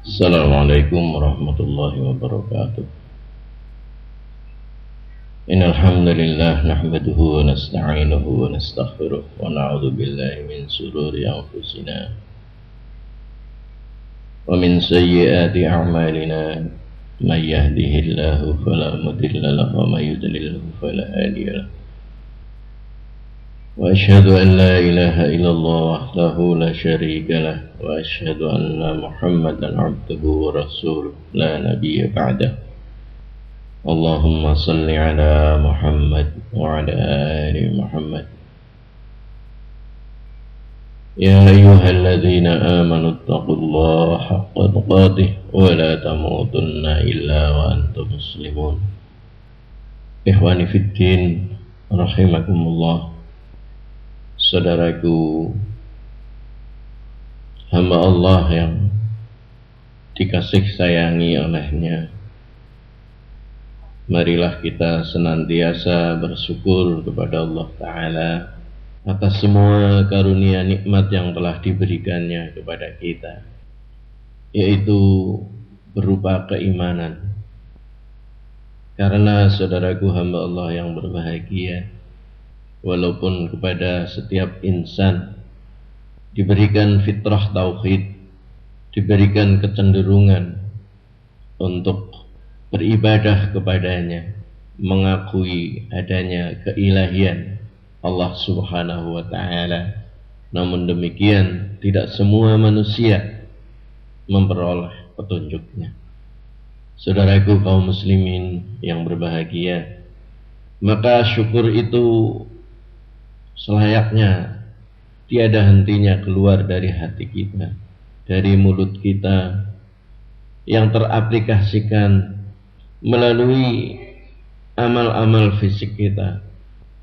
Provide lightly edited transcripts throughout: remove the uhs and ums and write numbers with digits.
Assalamualaikum warahmatullahi wabarakatuh. Innal hamdalillah nahmaduhu wa nasta'inuhu wa nastaghfiruh wa na'udzu billahi min shururi anfusina wa min sayyiati a'malina. May yahdihillahu fala mudilla lahu wa may yudlilhu fala hadiya lahu. Wa asyhadu an la ilaha illallah wahdahu la syarika lah wa asyhadu anna Muhammadan abduhu wa rasuluh la nabiyya ba'dah. Allahumma salli ala Muhammad wa ala ali Muhammad. Ya ayyuhalladzina amanu taqullaha haqqa tuqatih wa la tamutunna illa wa antum muslimun. Ikhwani fid din rahimakumullah. Saudaraku hamba Allah yang dikasih sayangi olehnya, marilah kita senantiasa bersyukur kepada Allah Ta'ala atas semua karunia nikmat yang telah diberikannya kepada kita, yaitu berupa keimanan. Karena saudaraku hamba Allah yang berbahagia, walaupun kepada setiap insan diberikan fitrah tauhid, diberikan kecenderungan untuk beribadah kepadanya, mengakui adanya keilahian Allah Subhanahu wa Ta'ala, namun demikian tidak semua manusia memperoleh petunjuknya. Saudaraku kaum muslimin yang berbahagia, maka syukur itu selayaknya tiada hentinya keluar dari hati kita, dari mulut kita, yang teraplikasikan melalui amal-amal fisik kita.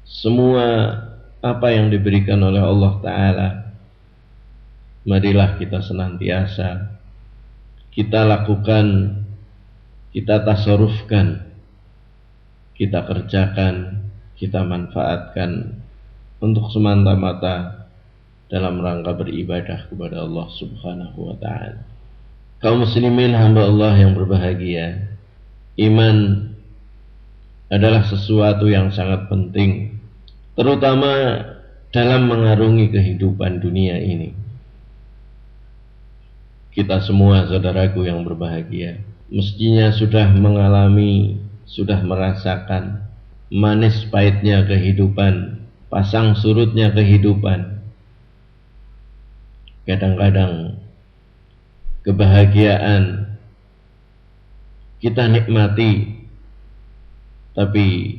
Semua apa yang diberikan oleh Allah Ta'ala, marilah kita senantiasa kita lakukan, kita tasarrufkan, kita kerjakan, kita manfaatkan untuk semata-mata dalam rangka beribadah kepada Allah Subhanahu wa Ta'ala. Kaum muslimin hamba Allah yang berbahagia, iman adalah sesuatu yang sangat penting, terutama dalam mengarungi kehidupan dunia ini. Kita semua saudaraku yang berbahagia mestinya sudah mengalami, sudah merasakan manis pahitnya kehidupan, pasang surutnya kehidupan. Kadang-kadang kebahagiaan kita nikmati, tapi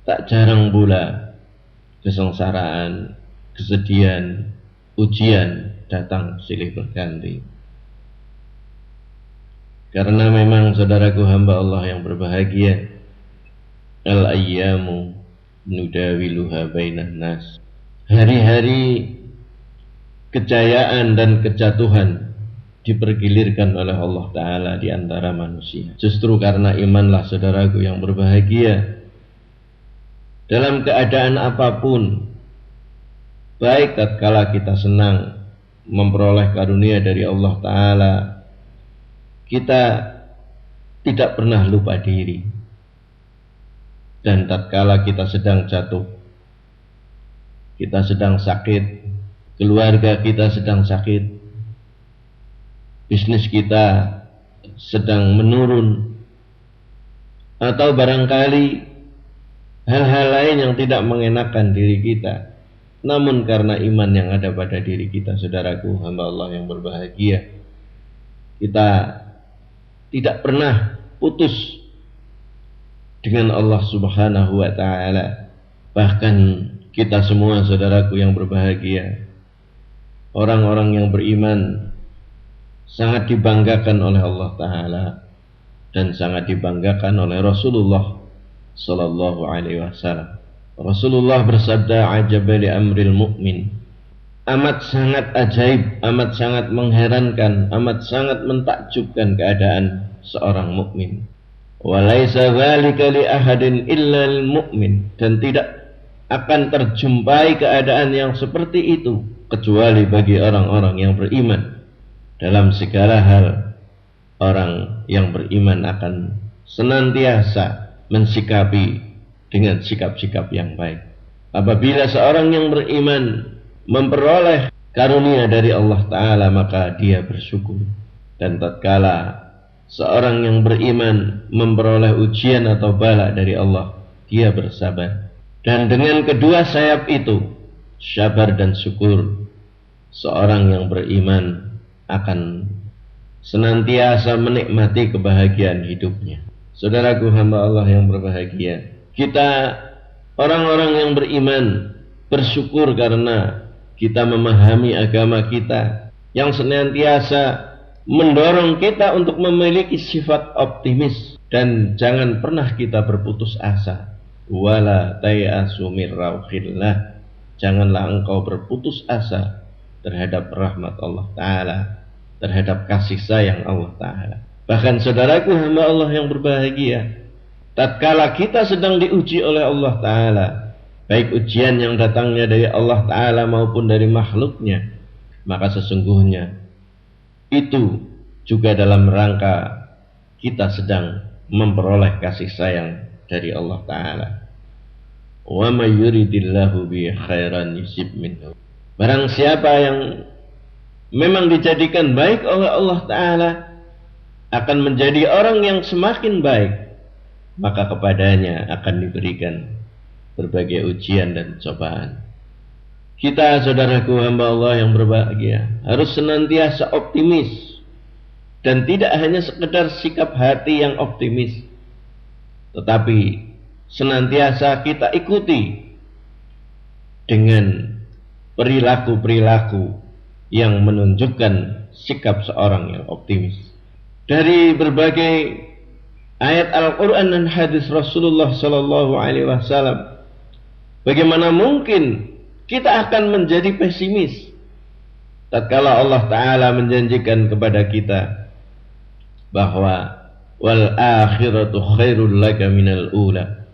tak jarang pula kesengsaraan, kesedihan, ujian datang silih berganti. Karena memang saudaraku hamba Allah yang berbahagia, al-ayyamu nudawiluha bainan nas. Hari-hari kejayaan dan kejatuhan dipergilirkan oleh Allah Ta'ala di antara manusia. Justru karena imanlah saudaraku yang berbahagia, dalam keadaan apapun, baik tatkala kita senang memperoleh karunia dari Allah Ta'ala, kita tidak pernah lupa diri. Dan tatkala kita sedang jatuh, kita sedang sakit, keluarga kita sedang sakit, bisnis kita sedang menurun, atau barangkali hal-hal lain yang tidak mengenakan diri kita, namun karena iman yang ada pada diri kita, saudaraku hamba Allah yang berbahagia, kita tidak pernah putus dengan Allah Subhanahu wa Ta'ala. Bahkan kita semua saudaraku yang berbahagia, orang-orang yang beriman sangat dibanggakan oleh Allah Ta'ala dan sangat dibanggakan oleh Rasulullah Sallallahu Alaihi Wasallam. Rasulullah bersabda, "Ajaba li amril mu'min." Amat sangat ajaib, amat sangat mengherankan, amat sangat mentakjubkan keadaan seorang mukmin. Wa laisa dzalika li ahadin illa lil mu'min, dan tidak akan terjumpai keadaan yang seperti itu kecuali bagi orang-orang yang beriman dalam segala hal, orang yang beriman akan senantiasa mensikapi dengan sikap-sikap yang baik. Apabila seorang yang beriman memperoleh karunia dari Allah Ta'ala, maka dia bersyukur. Dan tatkala seorang yang beriman memperoleh ujian atau bala dari Allah, dia bersabar. Dan dengan kedua sayap itu, sabar dan syukur, seorang yang beriman akan senantiasa menikmati kebahagiaan hidupnya. Saudaraku hamba Allah yang berbahagia, kita orang-orang yang beriman bersyukur karena kita memahami agama kita yang senantiasa mendorong kita untuk memiliki sifat optimis, dan jangan pernah kita berputus asa. Wala tayasu mir rauhillah, janganlah engkau berputus asa terhadap rahmat Allah Ta'ala, terhadap kasih sayang Allah Ta'ala. Bahkan saudaraku hamba Allah yang berbahagia, tatkala kita sedang diuji oleh Allah Ta'ala, baik ujian yang datangnya dari Allah Ta'ala maupun dari makhluknya, maka sesungguhnya itu juga dalam rangka kita sedang memperoleh kasih sayang dari Allah Ta'ala. Wa may yuridillahu bi khairan yusib minhu. Barang siapa yang memang dijadikan baik oleh Allah Ta'ala akan menjadi orang yang semakin baik, maka kepadanya akan diberikan berbagai ujian dan cobaan. Kita saudaraku hamba Allah yang berbahagia harus senantiasa optimis, dan tidak hanya sekedar sikap hati yang optimis, tetapi senantiasa kita ikuti dengan perilaku-perilaku yang menunjukkan sikap seorang yang optimis. Dari berbagai ayat Al-Quran dan hadis Rasulullah Sallallahu Alaihi Wasallam, bagaimana mungkin kita akan menjadi pesimis tatkala Allah Ta'ala menjanjikan kepada kita bahwa wal akhiratu khairul laka minal ula,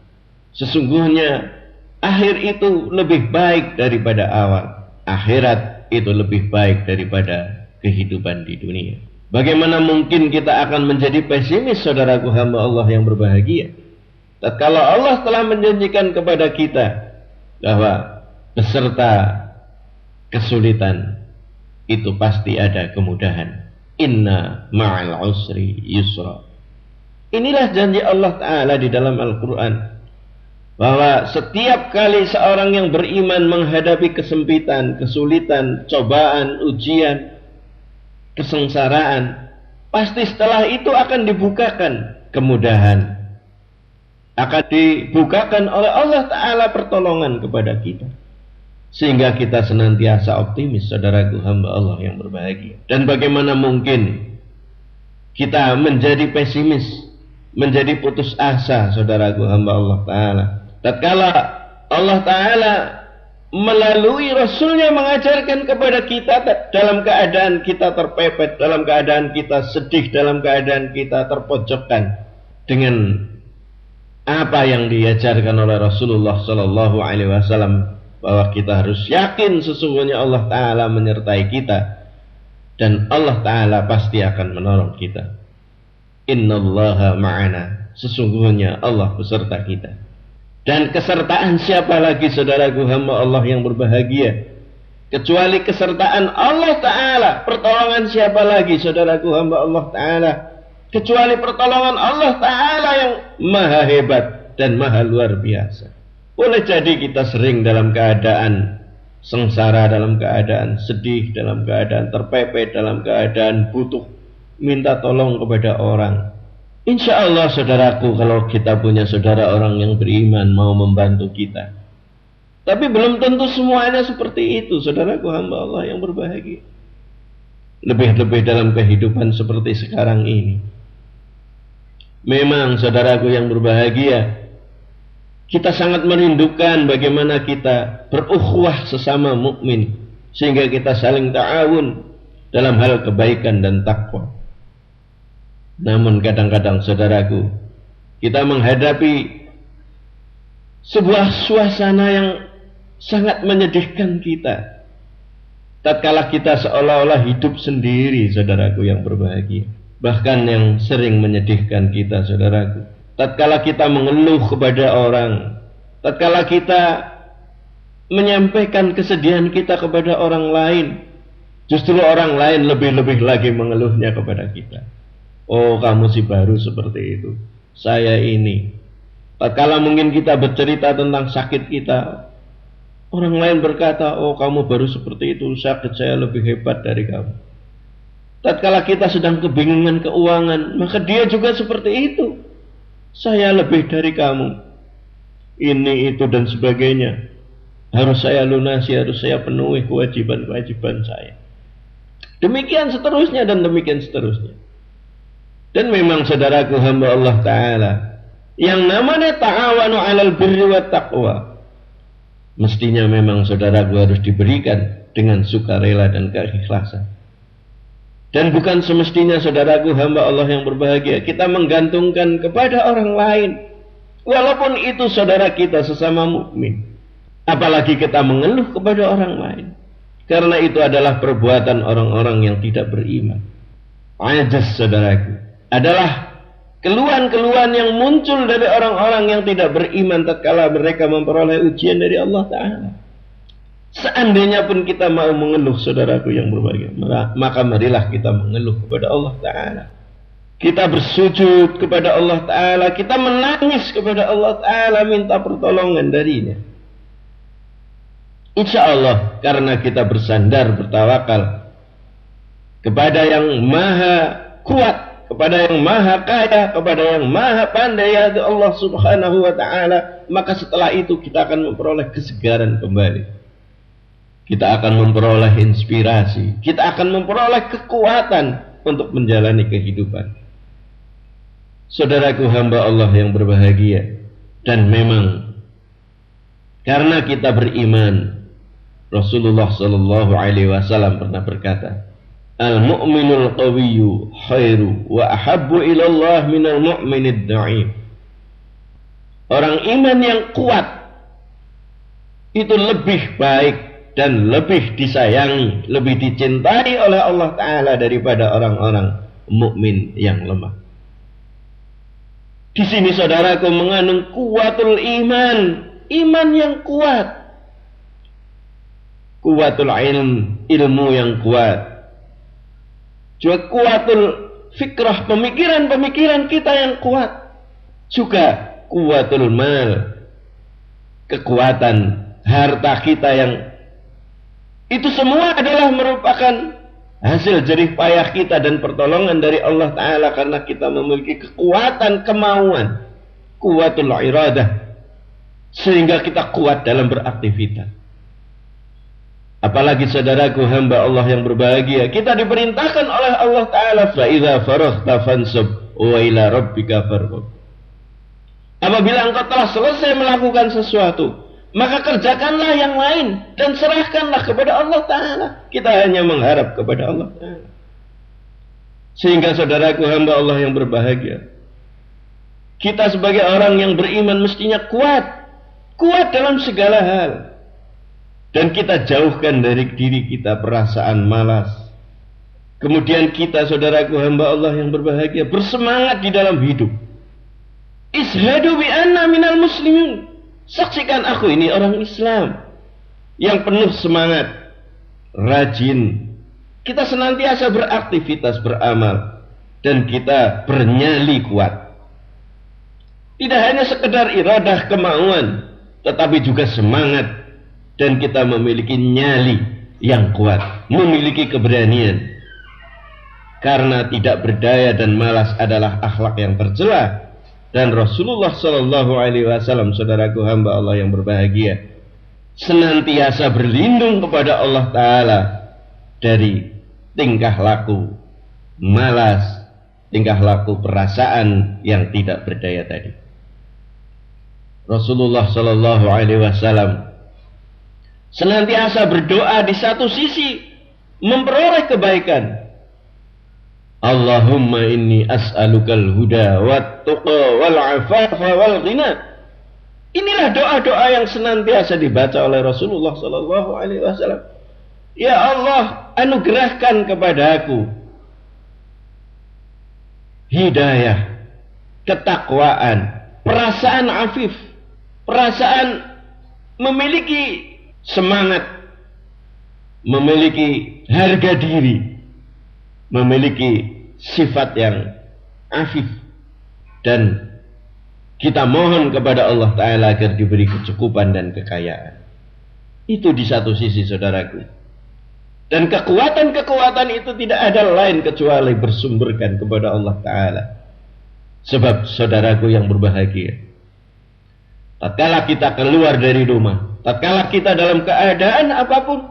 sesungguhnya akhir itu lebih baik daripada awal. Akhirat itu lebih baik daripada kehidupan di dunia. Bagaimana mungkin kita akan menjadi pesimis, saudaraku hamba Allah yang berbahagia, tatkala Allah telah menjanjikan kepada kita bahwa beserta kesulitan itu pasti ada kemudahan. Inna ma'al usri yusra. Inilah janji Allah Ta'ala di dalam Al-Quran, bahwa setiap kali seorang yang beriman menghadapi kesempitan, kesulitan, cobaan, ujian, kesengsaraan, pasti setelah itu akan dibukakan kemudahan, akan dibukakan oleh Allah Ta'ala pertolongan kepada kita, sehingga kita senantiasa optimis, saudaraku hamba Allah yang berbahagia. Dan bagaimana mungkin kita menjadi pesimis, menjadi putus asa, saudaraku hamba Allah Ta'ala, tatkala Allah Ta'ala melalui Rasulnya mengajarkan kepada kita dalam keadaan kita terpepet, dalam keadaan kita sedih, dalam keadaan kita terpojokkan, dengan apa yang diajarkan oleh Rasulullah Sallallahu Alaihi Wasallam, bahwa kita harus yakin sesungguhnya Allah Ta'ala menyertai kita, dan Allah Ta'ala pasti akan menolong kita. Innallaha ma'ana, sesungguhnya Allah beserta kita. Dan kesertaan siapa lagi, saudaraku hamba Allah yang berbahagia, kecuali kesertaan Allah Ta'ala? Pertolongan siapa lagi, saudaraku hamba Allah Ta'ala, kecuali pertolongan Allah Ta'ala yang maha hebat dan maha luar biasa. Boleh jadi kita sering dalam keadaan sengsara, dalam keadaan sedih, dalam keadaan terpepet, dalam keadaan butuh, minta tolong kepada orang. Insya Allah saudaraku, kalau kita punya saudara orang yang beriman mau membantu kita. Tapi belum tentu semuanya seperti itu, saudaraku hamba Allah yang berbahagia. Lebih-lebih dalam kehidupan seperti sekarang ini. Memang saudaraku yang berbahagia, kita sangat merindukan bagaimana kita berukhuwah sesama mukmin, sehingga kita saling ta'awun dalam hal kebaikan dan takwa. Namun kadang-kadang saudaraku, kita menghadapi sebuah suasana yang sangat menyedihkan kita, tatkala kita seolah-olah hidup sendiri, saudaraku yang berbahagia. Bahkan yang sering menyedihkan kita, saudaraku, tatkala kita mengeluh kepada orang, tatkala kita menyampaikan kesedihan kita kepada orang lain, justru orang lain lebih-lebih lagi mengeluhnya kepada kita. Oh, kamu sih baru seperti itu, saya ini. Tatkala mungkin kita bercerita tentang sakit kita, orang lain berkata, oh kamu baru seperti itu, sakit saya lebih hebat dari kamu. Tatkala kita sedang kebingungan keuangan, maka dia juga seperti itu, saya lebih dari kamu. Ini, itu, dan sebagainya. Harus saya lunasi, harus saya penuhi kewajiban-kewajiban saya. Demikian seterusnya dan demikian seterusnya. Dan memang saudaraku hamba Allah Ta'ala, yang namanya ta'awanu 'alal birri wat taqwa, mestinya memang saudaraku harus diberikan dengan sukarela dan keikhlasan. Dan bukan semestinya saudaraku hamba Allah yang berbahagia, kita menggantungkan kepada orang lain, walaupun itu saudara kita sesama mukmin. Apalagi kita mengeluh kepada orang lain, karena itu adalah perbuatan orang-orang yang tidak beriman. Ajas saudaraku adalah keluhan-keluhan yang muncul dari orang-orang yang tidak beriman tatkala mereka memperoleh ujian dari Allah Ta'ala. Seandainya pun kita mau mengeluh, saudaraku yang berbahagia, maka marilah kita mengeluh kepada Allah Ta'ala. Kita bersujud kepada Allah Ta'ala, kita menangis kepada Allah Ta'ala, minta pertolongan darinya. Insya Allah, karena kita bersandar, bertawakal kepada yang maha kuat, kepada yang maha kaya, kepada yang maha pandai, yaitu Allah Subhanahu wa Ta'ala, maka setelah itu kita akan memperoleh kesegaran kembali. Kita akan memperoleh inspirasi, kita akan memperoleh kekuatan untuk menjalani kehidupan. Saudaraku hamba Allah yang berbahagia, dan memang karena kita beriman, Rasulullah Sallallahu Alaihi Wasallam pernah berkata, al-mu'minul qawiyyu khairu wa ahabbu ilallah minal mu'minid da'if. Orang iman yang kuat itu lebih baik dan lebih disayangi, lebih dicintai oleh Allah Ta'ala daripada orang-orang mukmin yang lemah. Di sini saudaraku mengandung kuwatul iman, iman yang kuat, kuwatul ilm, ilmu yang kuat, juga kuwatul fikrah, pemikiran-pemikiran kita yang kuat, juga kuwatul mal, kekuatan harta kita yang itu semua adalah merupakan hasil jerih payah kita dan pertolongan dari Allah Ta'ala, karena kita memiliki kekuatan kemauan, kuwatul iradah, sehingga kita kuat dalam beraktivitas. Apalagi saudaraku hamba Allah yang berbahagia, kita diperintahkan oleh Allah Ta'ala, fa'idha faraghta fansab wa ila rabbika farghab. Apabila engkau telah selesai melakukan sesuatu, maka kerjakanlah yang lain dan serahkanlah kepada Allah Ta'ala. Kita hanya mengharap kepada Allah Ta'ala. Sehingga saudaraku hamba Allah yang berbahagia, kita sebagai orang yang beriman mestinya kuat, kuat dalam segala hal. Dan kita jauhkan dari diri kita perasaan malas. Kemudian kita saudaraku hamba Allah yang berbahagia bersemangat di dalam hidup. Ishadu bi anna minal muslimin. Saksikan aku ini orang Islam yang penuh semangat, rajin. Kita senantiasa beraktivitas, beramal, dan kita bernyali kuat. Tidak hanya sekedar iradah kemauan, tetapi juga semangat, dan kita memiliki nyali yang kuat, memiliki keberanian. Karena tidak berdaya dan malas adalah akhlak yang tercela. Dan Rasulullah Sallallahu Alaihi Wasallam, saudaraku hamba Allah yang berbahagia, senantiasa berlindung kepada Allah Ta'ala dari tingkah laku malas, tingkah laku perasaan yang tidak berdaya tadi. Rasulullah Sallallahu Alaihi Wasallam senantiasa berdoa di satu sisi memperoleh kebaikan. Allahumma inni as'alukal huda wat tuqa wal afafa wal ghina. Inilah doa-doa yang senantiasa dibaca oleh Rasulullah Sallallahu Alaihi Wasallam. Ya Allah, anugerahkan kepadaku hidayah, ketakwaan, perasaan afif, perasaan memiliki semangat, memiliki harga diri, memiliki sifat yang afif. Dan kita mohon kepada Allah Ta'ala agar diberi kecukupan dan kekayaan. Itu di satu sisi, saudaraku. Dan kekuatan-kekuatan itu tidak ada lain kecuali bersumberkan kepada Allah Ta'ala. Sebab saudaraku yang berbahagia, tatkala kita keluar dari rumah, tatkala kita dalam keadaan apapun,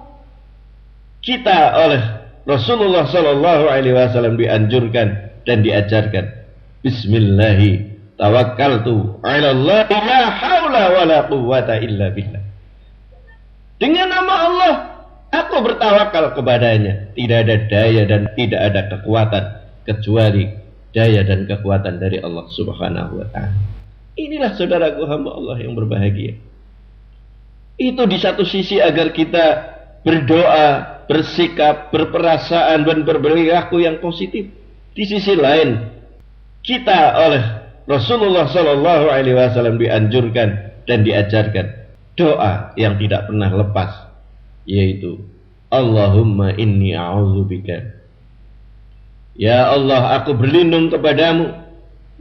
kita oleh Rasulullah Sallallahu Alaihi Wasallam dianjurkan dan diajarkan, Bismillahi tawakkaltu ala Allah, la haula wala quwwata illa billah. Dengan nama Allah, aku bertawakal kepadanya. Tidak ada daya dan tidak ada kekuatan kecuali daya dan kekuatan dari Allah Subhanahu wa Ta'ala. Inilah saudaraku hamba Allah yang berbahagia. Itu di satu sisi agar kita berdoa, bersikap, berperasaan dan berperilaku yang positif. Di sisi lain, kita oleh Rasulullah Sallallahu Alaihi Wasallam dianjurkan dan diajarkan doa yang tidak pernah lepas, yaitu Allahumma inni a'udzubika, ya Allah, aku berlindung kepadamu,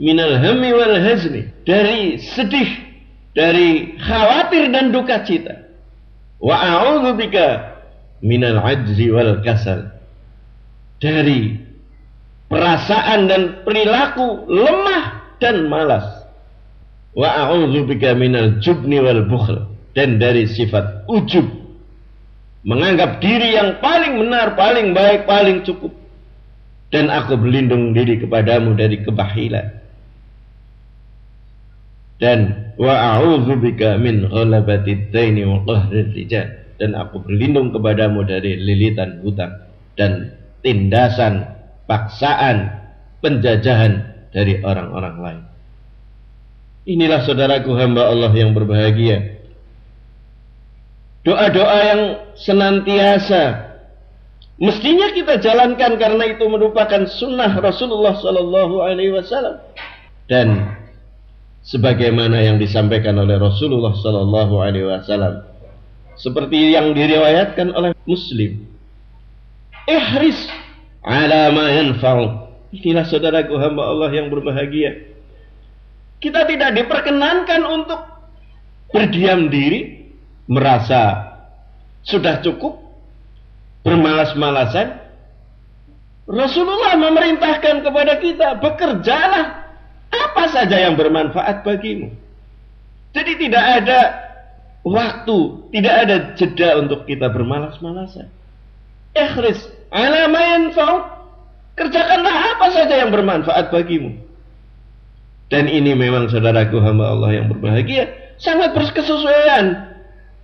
minal hammi wal hazni, dari sedih, dari khawatir dan duka cita, wa a'udzubika minal ajzi wal kasal, dari perasaan dan perilaku lemah dan malas, wa a'udzubika minal jubni wal bukhl, dan dari sifat ujub, menganggap diri yang paling benar, paling baik, paling cukup. Dan aku berlindung diri kepadamu dari kebahilan. Dan wa a'udzubika min ghalabatid daini wa qahrir rijal, dan aku berlindung kepadamu dari lilitan hutang dan tindasan, paksaan, penjajahan dari orang-orang lain. Inilah saudaraku hamba Allah yang berbahagia. Doa-doa yang senantiasa mestinya kita jalankan karena itu merupakan sunnah Rasulullah Sallallahu Alaihi Wasallam. Dan sebagaimana yang disampaikan oleh Rasulullah Sallallahu Alaihi Wasallam, seperti yang diriwayatkan oleh Muslim, ihris ala ma yanfa'u. Inilah saudaraku hamba Allah yang berbahagia. Kita tidak diperkenankan untuk berdiam diri, merasa sudah cukup, bermalas-malasan. Rasulullah memerintahkan kepada kita, bekerjalah apa saja yang bermanfaat bagimu. Jadi tidak ada waktu, tidak ada jeda untuk kita bermalas-malasan. Ikhris ala ma yanfa'u, kerjakanlah apa saja yang bermanfaat bagimu. Dan ini memang saudaraku hamba Allah yang berbahagia, sangat berkesesuaian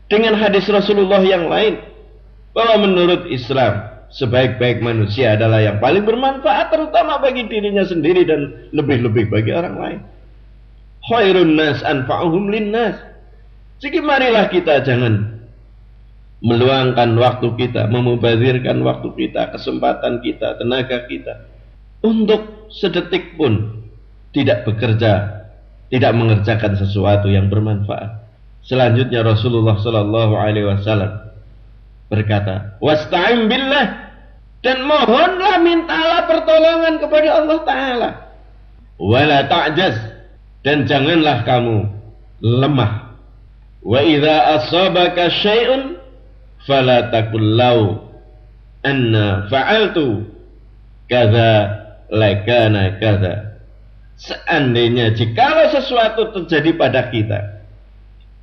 dengan hadis Rasulullah yang lain, bahwa menurut Islam, sebaik-baik manusia adalah yang paling bermanfaat, terutama bagi dirinya sendiri dan lebih-lebih bagi orang lain. Khairun nas anfa'uhum linnas. Jadi marilah kita jangan meluangkan waktu kita, memubazirkan waktu kita, kesempatan kita, tenaga kita untuk sedetik pun tidak bekerja, tidak mengerjakan sesuatu yang bermanfaat. Selanjutnya Rasulullah Sallallahu Alaihi Wasallam berkata, wasta'in billah, dan mohonlah, mintalah pertolongan kepada Allah Ta'ala. Wala ta'jaz, dan janganlah kamu lemah. Wa idza asabaka syai'un fala taqul lau anna fa'altu kadza lakana kadza. Seandainya jikalau sesuatu terjadi pada kita,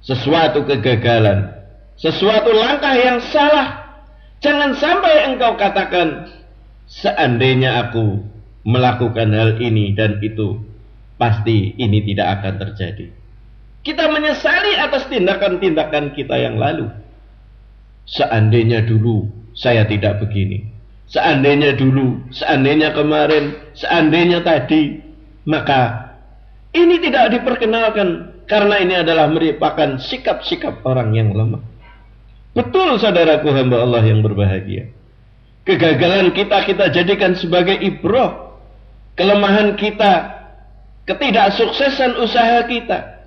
sesuatu kegagalan, sesuatu langkah yang salah, jangan sampai engkau katakan, seandainya aku melakukan hal ini dan itu, pasti ini tidak akan terjadi. Kita menyesali atas tindakan-tindakan kita yang lalu. Seandainya dulu saya tidak begini, seandainya dulu, seandainya kemarin, seandainya tadi, maka ini tidak diperkenalkan, karena ini adalah merupakan sikap-sikap orang yang lemah. Betul saudaraku hamba Allah yang berbahagia, kegagalan kita jadikan sebagai ibrah, kelemahan kita, ketidaksuksesan usaha kita,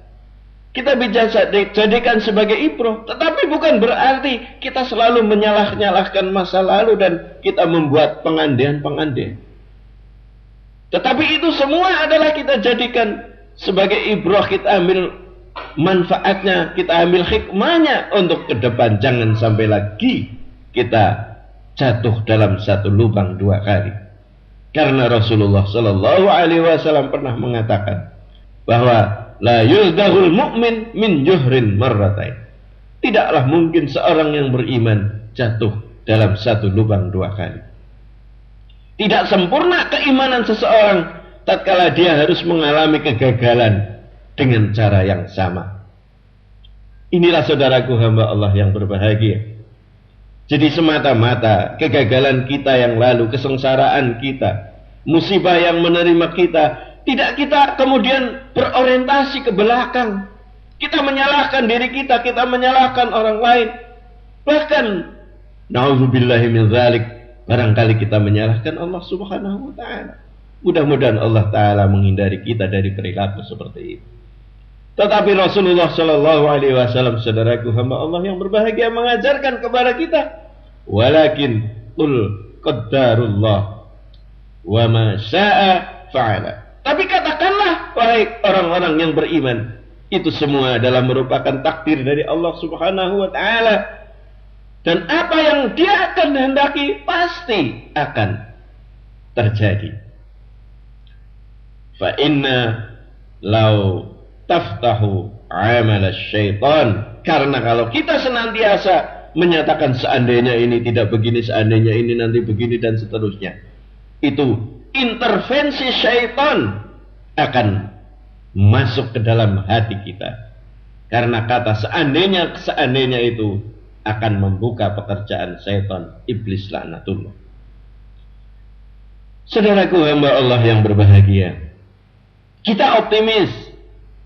kita bisa jadikan sebagai ibrah. Tetapi bukan berarti kita selalu menyalah-nyalahkan masa lalu dan kita membuat pengandian-pengandian. Tetapi itu semua adalah kita jadikan sebagai ibrah, kita ambil manfaatnya, kita ambil hikmahnya untuk ke depan. Jangan sampai lagi kita jatuh dalam satu lubang dua kali. Karena Rasulullah Sallallahu Alaihi Wasallam pernah mengatakan bahwa la yuzdahul mu'min min juhrin marratain. Tidaklah mungkin seorang yang beriman jatuh dalam satu lubang dua kali. Tidak sempurna keimanan seseorang tatkala dia harus mengalami kegagalan dengan cara yang sama. Inilah saudaraku hamba Allah yang berbahagia. Jadi semata-mata kegagalan kita yang lalu, kesengsaraan kita, musibah yang menerima kita, tidak kita kemudian berorientasi ke belakang. Kita menyalahkan diri kita, kita menyalahkan orang lain. Bahkan, na'udzubillahi min dzalik, barangkali kita menyalahkan Allah Subhanahu wa Ta'ala. Mudah-mudahan Allah Ta'ala menghindari kita dari perilaku seperti itu. Tetapi Rasulullah Sallallahu Alaihi Wasallam, saudaraku hamba Allah yang berbahagia, mengajarkan kepada kita, walakin qul qaddarullah wa ma syaa fa'ala. Tapi katakanlah, wahai orang-orang yang beriman, itu semua adalah merupakan takdir dari Allah Subhanahu wa Ta'ala, dan apa yang Dia akan hendaki pasti akan terjadi. Fa inna law taftahu amal syaitan, karena kalau kita senantiasa menyatakan seandainya ini tidak begini, seandainya ini nanti begini dan seterusnya, itu intervensi syaitan akan masuk ke dalam hati kita. Karena kata seandainya itu akan membuka pekerjaan syaitan, iblis laknatullah. Saudaraku hamba Allah yang berbahagia, kita optimis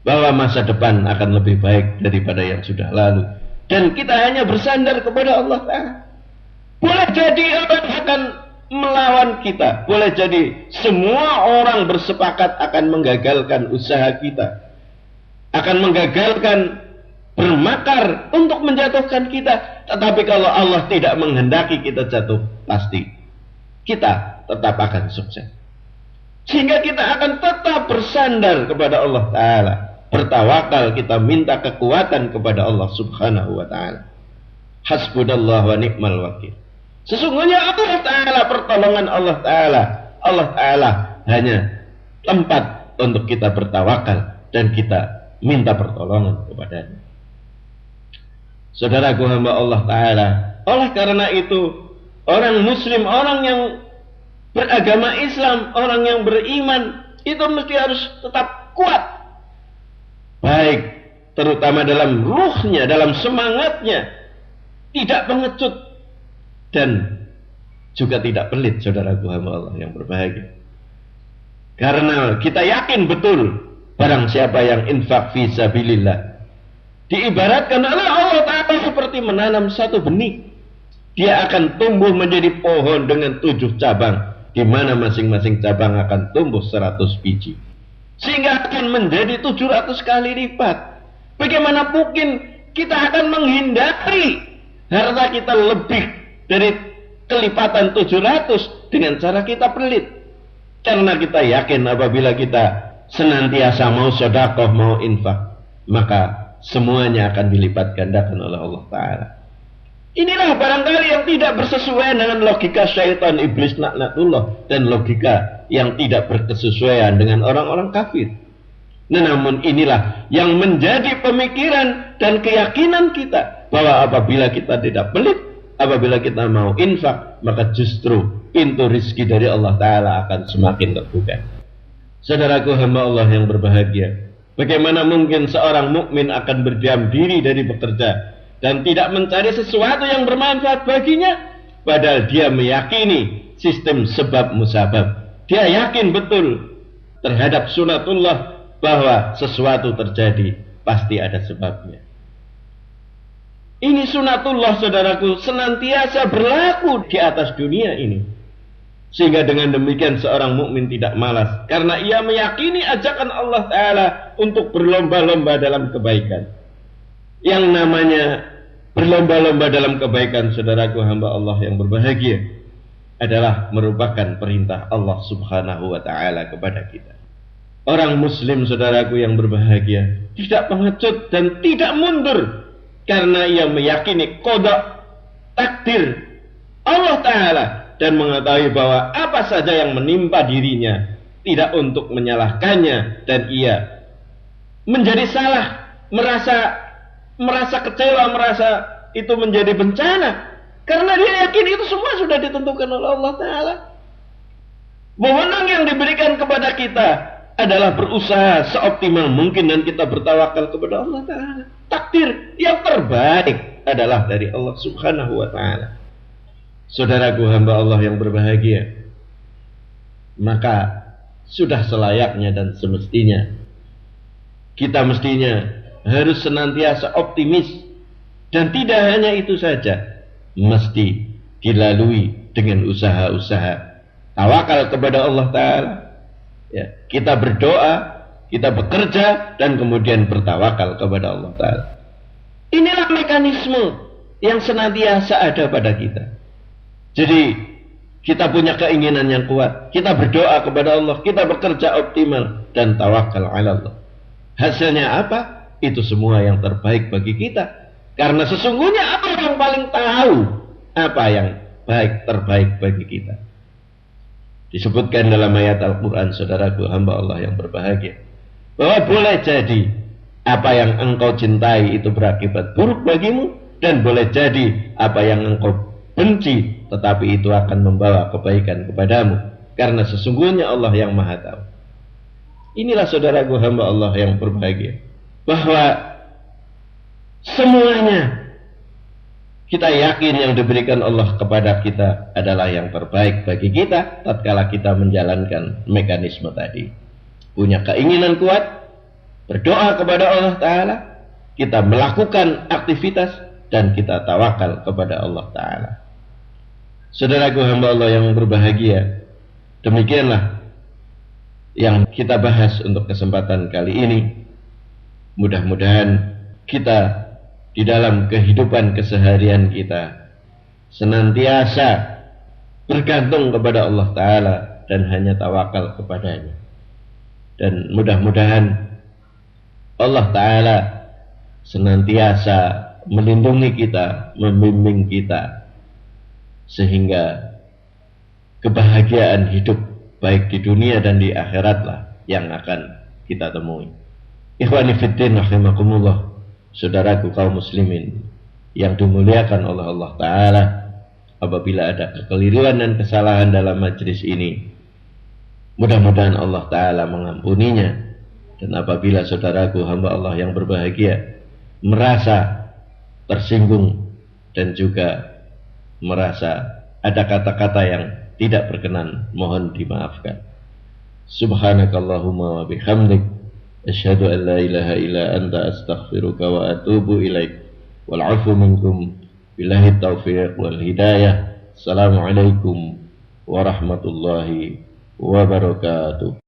bahwa masa depan akan lebih baik daripada yang sudah lalu, dan kita hanya bersandar kepada Allah Ta'ala. Boleh jadi orang akan melawan kita, boleh jadi semua orang bersepakat akan menggagalkan usaha kita, akan menggagalkan, bermakar untuk menjatuhkan kita. Tetapi kalau Allah tidak menghendaki kita jatuh, pasti kita tetap akan sukses. Sehingga kita akan tetap bersandar kepada Allah Ta'ala, bertawakal, kita minta kekuatan kepada Allah Subhanahu wa Ta'ala. Hasbunallah wa ni'mal wakil. Sesungguhnya Allah Ta'ala, pertolongan Allah Ta'ala. Allah Ta'ala hanya tempat untuk kita bertawakal dan kita minta pertolongan kepadanya. Saudaraku hamba Allah Ta'ala, oleh karena itu orang muslim, orang yang beragama Islam, orang yang beriman, itu mesti harus tetap kuat, baik terutama dalam ruhnya, dalam semangatnya, tidak pengecut dan juga tidak pelit, saudaraku hamba Allah yang berbahagia. Karena kita yakin betul, barang siapa yang infak fi sabilillah, diibaratkan oleh Allah Ta'ala seperti menanam satu benih. Dia akan tumbuh menjadi pohon dengan 7 cabang, di mana masing-masing cabang akan tumbuh 100 biji, sehingga akan menjadi 700 kali lipat. Bagaimana mungkin kita akan menghindari harta kita lebih dari kelipatan 700 dengan cara kita pelit? Karena kita yakin apabila kita senantiasa mau sedekah, mau infak, maka semuanya akan dilipat gandakan oleh Allah Ta'ala. Inilah barangkali yang tidak bersesuaian dengan logika syaitan, iblis laknatullah, dan logika yang tidak berkesesuaian dengan orang-orang kafir. Namun inilah yang menjadi pemikiran dan keyakinan kita, bahwa apabila kita tidak pelit, apabila kita mau infak, maka justru pintu rizki dari Allah Ta'ala akan semakin terbuka. Saudaraku hamba Allah yang berbahagia, bagaimana mungkin seorang mukmin akan berdiam diri dari bekerja dan tidak mencari sesuatu yang bermanfaat baginya, padahal dia meyakini sistem sebab musabab. Dia yakin betul terhadap sunatullah, bahwa sesuatu terjadi pasti ada sebabnya. Ini sunatullah, saudaraku, senantiasa berlaku di atas dunia ini. Sehingga dengan demikian seorang mukmin tidak malas karena ia meyakini ajakan Allah Ta'ala untuk berlomba-lomba dalam kebaikan. Yang namanya berlomba-lomba dalam kebaikan, saudaraku hamba Allah yang berbahagia, adalah merupakan perintah Allah Subhanahu wa Ta'ala kepada kita. Orang muslim, saudaraku yang berbahagia, tidak pengecut dan tidak mundur karena ia meyakini qada, takdir Allah Ta'ala, dan mengetahui bahwa apa saja yang menimpa dirinya tidak untuk menyalahkannya, dan ia menjadi salah, merasa kecewa, merasa itu menjadi bencana karena dia yakin itu semua sudah ditentukan oleh Allah Ta'ala. Wewenang yang diberikan kepada kita adalah berusaha seoptimal mungkin dan kita bertawakal kepada Allah Ta'ala. Takdir yang terbaik adalah dari Allah Subhanahu wa Ta'ala. Saudaraku hamba Allah yang berbahagia, maka sudah selayaknya dan semestinya kita harus senantiasa optimis, dan tidak hanya itu saja, mesti dilalui dengan usaha-usaha tawakal kepada Allah Ta'ala. Ya, kita berdoa, kita bekerja, dan kemudian bertawakal kepada Allah Ta'ala. Inilah mekanisme yang senantiasa ada pada kita. Jadi kita punya keinginan yang kuat, kita berdoa kepada Allah, kita bekerja optimal dan tawakal ala Allah. Hasilnya apa? Itu semua yang terbaik bagi kita. Karena sesungguhnya apa yang paling tahu apa yang baik terbaik bagi kita. Disebutkan dalam ayat Al-Quran, saudaraku hamba Allah yang berbahagia, bahwa boleh jadi apa yang engkau cintai itu berakibat buruk bagimu, dan boleh jadi apa yang engkau benci, tetapi itu akan membawa kebaikan kepadamu, karena sesungguhnya Allah yang maha tahu. Inilah saudaraku hamba Allah yang berbahagia, bahwa semuanya kita yakin yang diberikan Allah kepada kita adalah yang terbaik bagi kita tatkala kita menjalankan mekanisme tadi. Punya keinginan kuat, berdoa kepada Allah Ta'ala, kita melakukan aktivitas, dan kita tawakal kepada Allah Ta'ala. Saudaraku hamba Allah yang berbahagia, demikianlah yang kita bahas untuk kesempatan kali ini. Mudah-mudahan kita di dalam kehidupan keseharian kita senantiasa bergantung kepada Allah Ta'ala dan hanya tawakal kepadanya. Dan mudah-mudahan Allah Ta'ala senantiasa melindungi kita, membimbing kita, sehingga kebahagiaan hidup baik di dunia dan di akhiratlah yang akan kita temui. Ikhwani fiddin rahimakumullah, saudaraku kaum muslimin yang dimuliakan oleh Allah Ta'ala, apabila ada kekeliruan dan kesalahan dalam majelis ini, mudah-mudahan Allah Ta'ala mengampuninya. Dan apabila saudaraku hamba Allah yang berbahagia merasa tersinggung dan juga merasa ada kata-kata yang tidak berkenan, mohon dimaafkan. Subhanakallahumma wa bihamdik, asyhadu an la ilaha illa anta, astaghfiruka wa atubu ilaik. Wal 'afwu minkum, billahi taufiq wal hidayah. Assalamualaikum warahmatullahi wabarakatuh.